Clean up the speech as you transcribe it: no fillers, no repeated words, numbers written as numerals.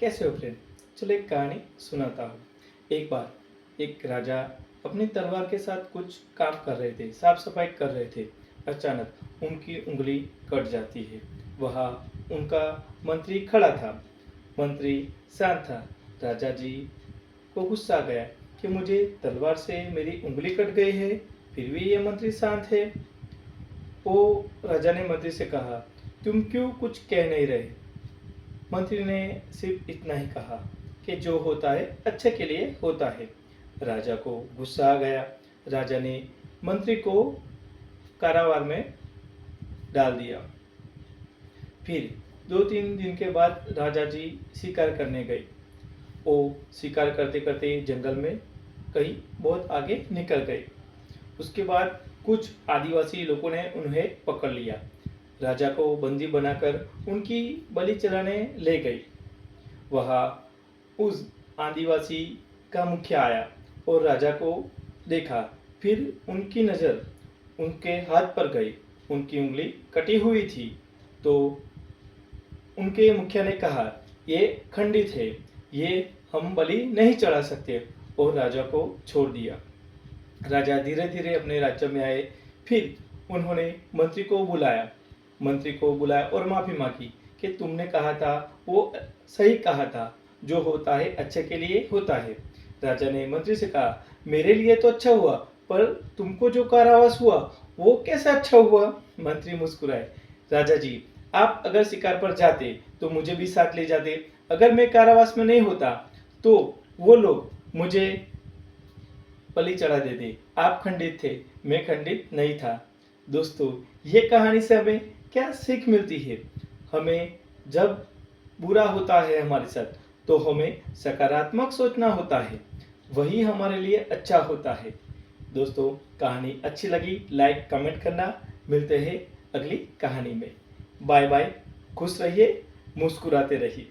कैसे हो फ्रेंड? चलो एक कहानी सुनाता हूँ। एक बार एक राजा अपनी तलवार के साथ कुछ काम कर रहे थे, साफ सफाई कर रहे थे। अचानक उनकी उंगली कट जाती है। वहाँ उनका मंत्री खड़ा था। मंत्री शांत था। राजा जी को गुस्सा आ गया कि मुझे तलवार से मेरी उंगली कट गई है, फिर भी ये मंत्री शांत है। वो राजा ने मंत्री से कहा, तुम क्यों कुछ कह नहीं रहे? मंत्री ने सिर्फ इतना ही कहा कि जो होता है अच्छे के लिए होता है। राजा को गुस्सा आ गया। राजा ने मंत्री को कारावार में डाल दिया। फिर 2-3 दिन के बाद राजा जी शिकार करने गए। वो शिकार करते करते जंगल में कहीं बहुत आगे निकल गए। उसके बाद कुछ आदिवासी लोगों ने उन्हें पकड़ लिया। राजा को बंदी बनाकर उनकी बलि चढ़ाने ले गए। वहाँ उस आदिवासी का मुखिया आया और राजा को देखा। फिर उनकी नज़र उनके हाथ पर गई। उनकी उंगली कटी हुई थी। तो उनके मुखिया ने कहा, ये खंडित है, ये हम बलि नहीं चढ़ा सकते, और राजा को छोड़ दिया। राजा धीरे धीरे अपने राज्य में आए। फिर उन्होंने मंत्री को बुलाया और माफ़ी मांगी कि तुमने कहा था वो सही कहा था, जो होता है अच्छे के लिए होता है। राजा ने मंत्री से कहा, मेरे लिए तो अच्छा हुआ, पर तुमको जो कारावास हुआ वो कैसा अच्छा हुआ? मंत्री मुस्कुराए। राजा जी, आप अगर शिकार पर जाते तो मुझे भी साथ ले जाते। अगर मैं कारावास में नहीं होता तो वो लोग मुझे बलि चढ़ा देते। आप खंडित थे, मैं खंडित नहीं था। दोस्तों, ये कहानी से हमें क्या सीख मिलती है? हमें जब बुरा होता है हमारे साथ, तो हमें सकारात्मक सोचना होता है, वही हमारे लिए अच्छा होता है। दोस्तों, कहानी अच्छी लगी लाइक कमेंट करना। मिलते हैं अगली कहानी में। Bye bye. खुश रहिए, मुस्कुराते रहिए।